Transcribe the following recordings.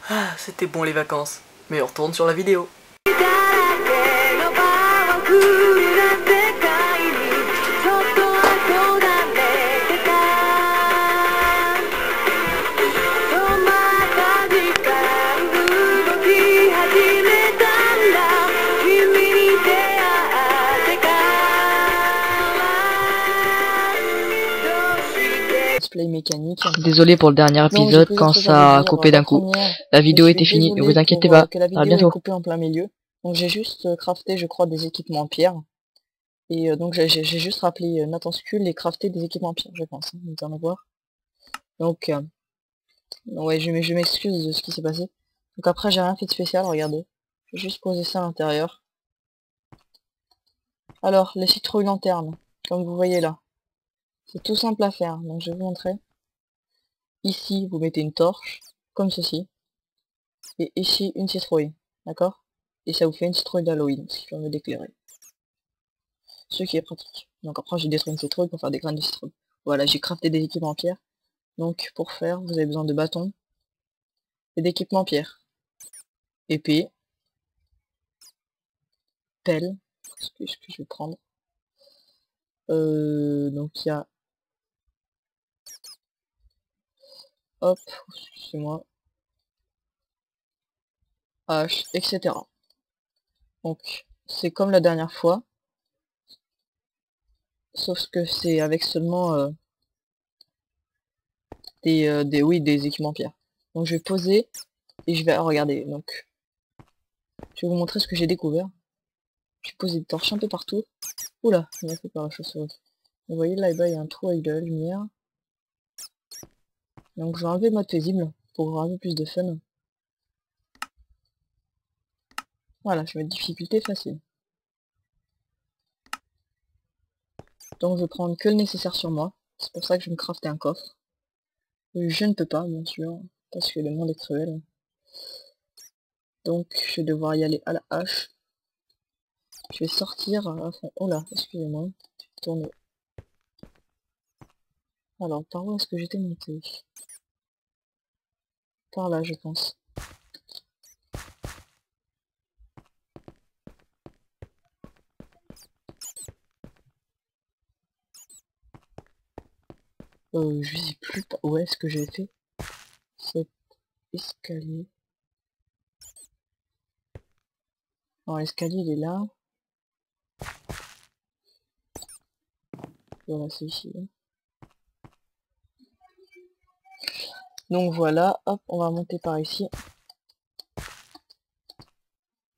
Ah, c'était bon les vacances. Mais on retourne sur la vidéo. Display mécanique. Désolé pour le dernier épisode quand ça a coupé d'un coup. La vidéo était finie, ne vous inquiétez pas. Que la À vidéo est bientôt. coupée en plein milieu. Donc j'ai juste crafté, je crois, des équipements en pierre. Et donc j'ai juste rappelé Nathan Skull et crafté des équipements en pierre, je pense. Hein, vous en avoir. Donc ouais, je m'excuse de ce qui s'est passé. Donc après j'ai rien fait de spécial, regardez. J'ai juste posé ça à l'intérieur. Alors, les citrouilles lanternes, comme vous voyez là. C'est tout simple à faire, donc je vais vous montrer. Ici, vous mettez une torche, comme ceci. Et ici, une citrouille, d'accord? Et ça vous fait une citrouille d'Halloween, ce qui permet d'éclairer. Ce qui est pratique. Donc après, j'ai détruit une citrouille pour faire des graines de citrouille. Voilà, j'ai crafté des équipements en pierre. Donc pour faire, vous avez besoin de bâtons et d'équipements en pierre. Épée. Pelle. Ce que je vais prendre. Donc il y a... Hop, excusez-moi. Hache, etc. Donc c'est comme la dernière fois. Sauf que c'est avec seulement des équipements en pierre. Donc je vais poser et je vais regarder. Donc je vais vous montrer ce que j'ai découvert. J'ai posé des torches un peu partout. Oula, il m'a fait par la chauve-souris. Vous voyez là-bas il y a un trou avec de la lumière. Donc je vais enlever le mode paisible pour avoir un peu plus de fun. Voilà, je vais mettre difficulté facile. Donc je vais prendre que le nécessaire sur moi. C'est pour ça que je vais me crafter un coffre. Je ne peux pas, bien sûr, parce que le monde est cruel. Donc je vais devoir y aller à la hache. Je vais sortir à fond. Oh là, excusez-moi. Tourner. Alors, par où est-ce que j'étais monté? Par là, je pense. Je sais plus où est-ce que j'ai fait cet escalier. Alors, l'escalier, il est là. Voilà, c'est ici. Donc voilà, hop, on va monter par ici.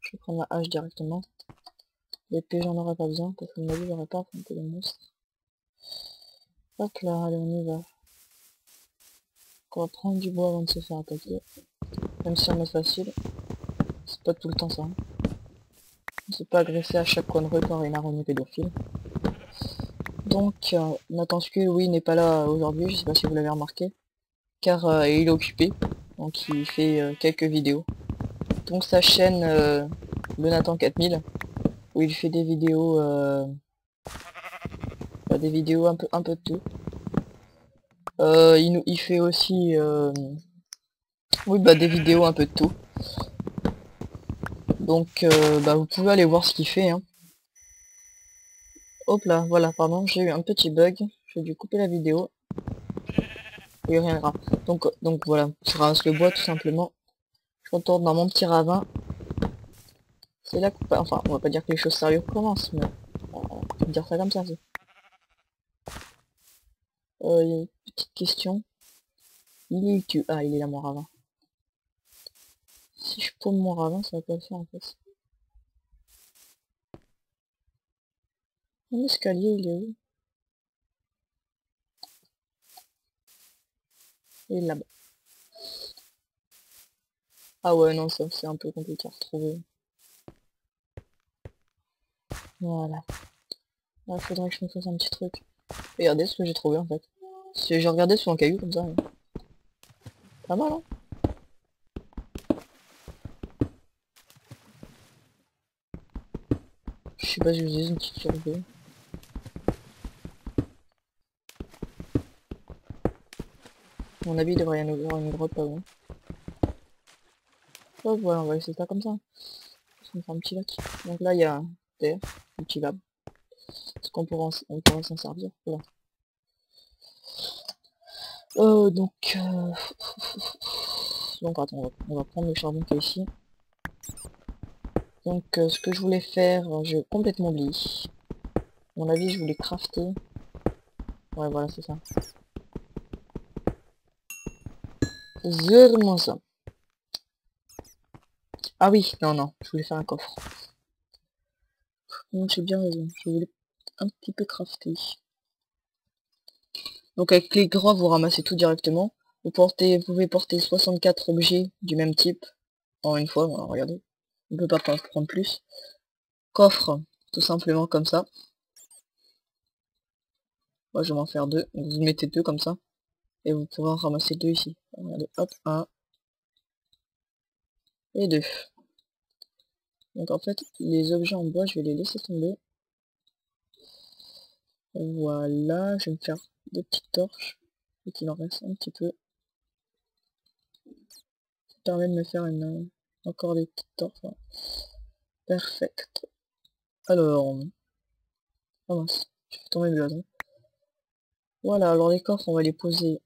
Je vais prendre la hache directement. L'épée, j'en aurai pas besoin, parce que mon avis, j'aurais pas affronté les monstres. Hop là, allez, on y va. On va prendre du bois avant de se faire attaquer. Même si on est facile. C'est pas tout le temps ça. On s'est pas agressé à chaque coin de rue par une araignée pédophile. Donc, Nathan Skull, oui, n'est pas là aujourd'hui, je sais pas si vous l'avez remarqué. Car il est occupé. Donc il fait quelques vidéos. Donc sa chaîne, le Nathan 4000, où il fait des vidéos un peu de tout. Il fait aussi oui, bah, des vidéos un peu de tout. Donc bah, vous pouvez aller voir ce qu'il fait. Hein. Hop là, voilà, pardon, j'ai eu un petit bug. J'ai dû couper la vidéo. Il n'y a rien de grave. Donc voilà, je ramasse le bois tout simplement. Je retourne dans mon petit ravin. C'est là que... Enfin, on va pas dire que les choses sérieuses commencent, mais... on peut dire ça comme ça, c'est. Il y a une petite question. Il est où tu... Ah, il est là, mon ravin. Si je paume mon ravin, ça va pas le faire, en fait. Mon escalier, il est où? Il est là-bas. Ah ouais, non, ça, c'est un peu compliqué à retrouver. Voilà. Là, il faudrait que je me fasse un petit truc. Regardez ce que j'ai trouvé, en fait. J'ai regardé sur un caillou, comme ça. Pas mal, hein? Je sais pas si je vous ai une petite survie. À mon avis, il devrait y en avoir une grotte pas loin. Hop, voilà, on va laisser ça comme ça. On va faire un petit lac. Donc là, il y a terre, cultivable. Parce qu'on pourra s'en servir. Voilà. Donc attends, on va prendre le charbon qui est ici. Donc ce que je voulais faire, j'ai complètement oublié. À mon avis, je voulais crafter. Ouais, voilà, c'est ça. C'est vraiment ça. Ah oui, non, je voulais faire un coffre. Donc j'ai bien raison, je voulais un petit peu crafter. Donc avec les gras, vous ramassez tout directement. Vous pouvez porter 64 objets du même type en une fois. Voilà, regardez. On ne peut pas prendre plus. Coffre, tout simplement comme ça. Moi je vais m'en faire deux. Donc, vous mettez deux comme ça. Et vous pourrez en ramasser deux ici. Regardez, hop, un. Et deux. Donc en fait, les objets en bois, je vais les laisser tomber. Voilà, je vais me faire deux petites torches. Et qu'il en reste un petit peu. Ça permet de me faire encore des petites torches. Là. Perfect. Alors... Oh mince, je vais tomber le blason. Voilà, alors les coffres, on va les poser.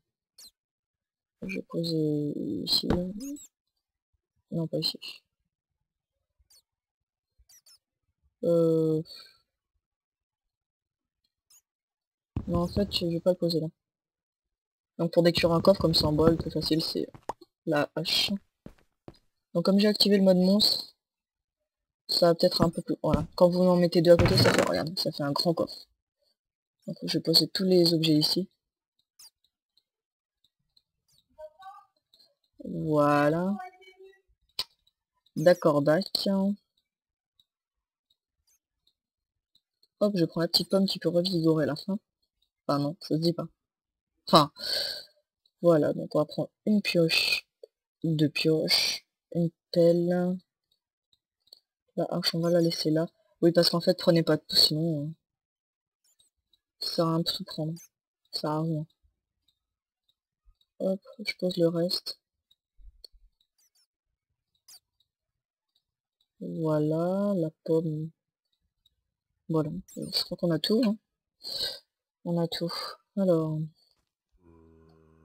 Je vais poser ici. Non, pas ici. Non, en fait, je vais pas le poser là. Donc pour détruire un coffre comme ça en bas, le plus facile c'est la hache. Donc comme j'ai activé le mode monstre, ça va peut-être un peu plus... Voilà, quand vous en mettez deux à côté, ça fait, regarde, ça fait un grand coffre. Donc je vais poser tous les objets ici. Voilà. D'accord, d'accord. Hop, je prends la petite pomme qui peut revigorer la faim. Enfin non, ça se dit pas. Enfin, voilà, donc on va prendre une pioche, deux pioches, une pelle. La hache, on va la laisser là. Oui, parce qu'en fait, prenez pas tout, sinon ça sert à rien de tout prendre. Ça sert à rien. Hop, je pose le reste. Voilà, la pomme. Voilà, je crois qu'on a tout. Hein. On a tout. Alors,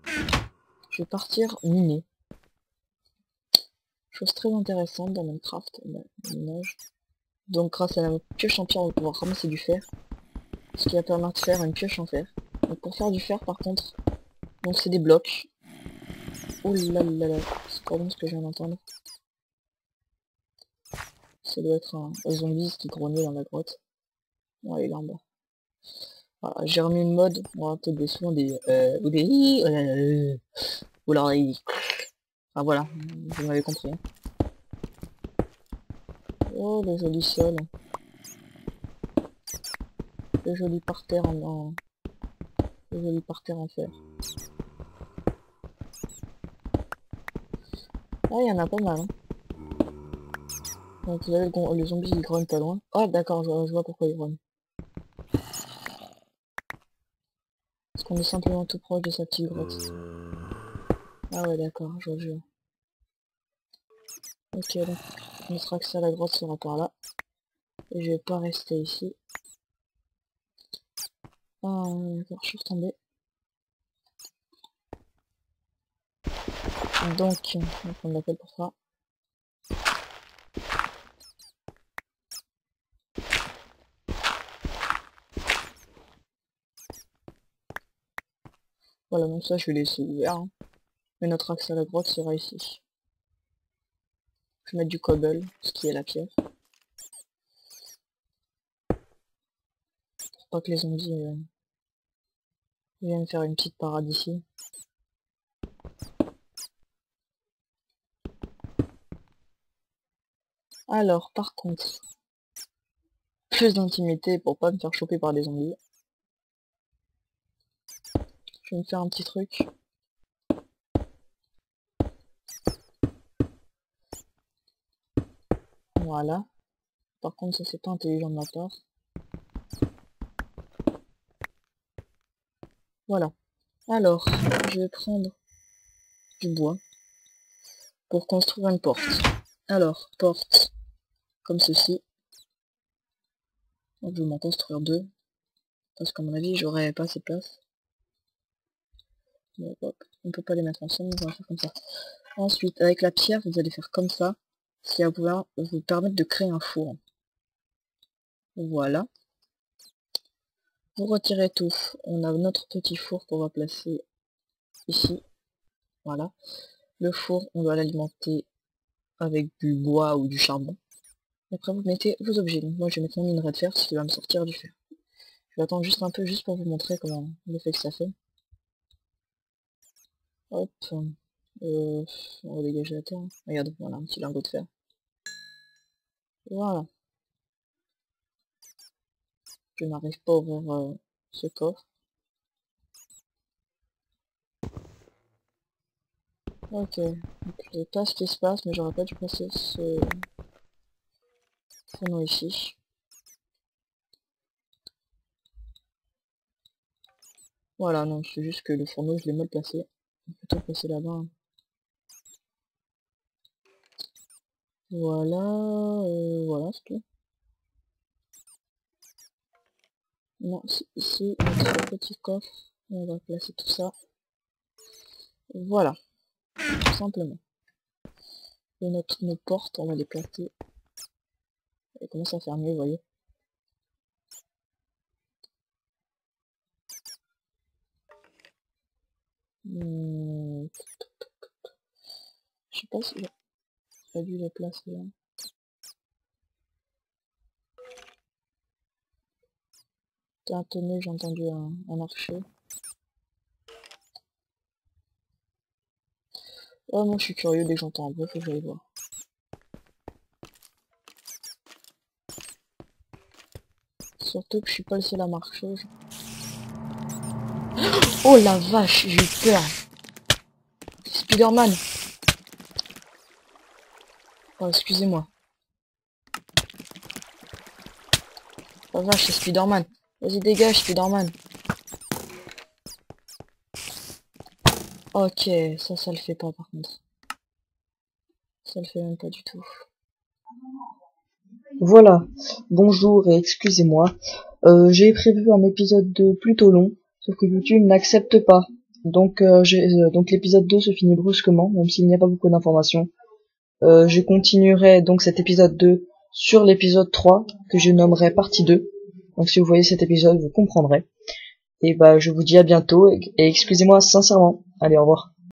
je vais partir miner. Chose très intéressante dans Minecraft, le minage. Donc grâce à la pioche en pierre, on va pouvoir ramasser du fer. Ce qui va permettre de faire une pioche en fer. Donc pour faire du fer, par contre, donc c'est des blocs. Oh là là là, c'est pas bon ce que je viens d'entendre. Ça doit être un zombie qui grognait dans la grotte. Ouais, il est en bas. Voilà, j'ai remis une mode, on va peut-être des souvent des ou des ou alors des... Enfin voilà, vous m'avez compris. Hein. Oh le joli sol. Le joli parterre le joli parterre en fer. Ah il y en a pas mal hein. Donc là le zombie il grogne pas loin. Oh d'accord, je vois pourquoi il grogne. Parce qu'on est simplement tout proche de sa petite grotte. Ah ouais d'accord, je vois. Ok donc notre accès à la grotte sera par là. Et je vais pas rester ici. Ah d'accord, je suis retombé. Donc, on va prendre l'appel pour ça. Voilà, donc ça je vais laisser ouvert. Hein. Mais notre accès à la grotte sera ici. Je vais mettre du cobble, ce qui est la pierre. Pour pas que les zombies viennent faire une petite parade ici. Alors, par contre, plus d'intimité pour pas me faire choper par des zombies. Je vais me faire un petit truc. Voilà. Par contre, ça c'est pas intelligent de ma part. Voilà. Alors, je vais prendre du bois pour construire une porte. Alors, porte comme ceci. Donc, je vais m'en construire 2. Parce qu'à mon avis, j'aurais pas assez de place. Donc, hop, on peut pas les mettre ensemble, on va faire comme ça. Ensuite, avec la pierre, vous allez faire comme ça. Ce qui va pouvoir vous permettre de créer un four. Voilà. Vous retirez tout. On a notre petit four qu'on va placer ici. Voilà. Le four, on doit l'alimenter avec du bois ou du charbon. Et après, vous mettez vos objets. Donc, moi, je vais mettre mon minerai de fer, ce qui va me sortir du fer. Je vais attendre juste un peu, juste pour vous montrer comment l'effet que ça fait. Hop. On va dégager la terre. Regarde, voilà, un petit lingot de fer. Voilà. Je n'arrive pas à ouvrir ce coffre. Ok. Donc, je sais pas ce qui se passe, mais j'aurais pas dû passer ce fourneau ici. Voilà, non, c'est juste que le fourneau, je l'ai mal placé. On peut plutôt passer là-bas. Hein. Voilà, voilà, c'est tout. Non, c'est ici, notre petit coffre. On va placer tout ça. Voilà, tout simplement. Et nos portes, on va les placer. Elle commence à faire mieux, vous voyez. Je sais pas si j'aurais dû les placer là. Tiens, tenez, j'ai entendu un archer. Oh, moi je suis curieux dès que j'entends un bruit, faut que j'aille voir. Surtout que je suis pas le seul à marcher. Oh la vache, j'ai eu peur. Spider-Man. Oh, excusez-moi. Oh vache, c'est Spider-Man. Vas-y, dégage, Spider-Man. Ok, ça le fait pas par contre. Ça le fait même pas du tout. Voilà, bonjour et excusez-moi. J'ai prévu un épisode 2 plutôt long, sauf que YouTube n'accepte pas. Donc, donc l'épisode 2 se finit brusquement, même s'il n'y a pas beaucoup d'informations. Je continuerai donc cet épisode 2 sur l'épisode 3, que je nommerai partie 2. Donc si vous voyez cet épisode, vous comprendrez. Et bah je vous dis à bientôt, et excusez-moi sincèrement. Allez, au revoir.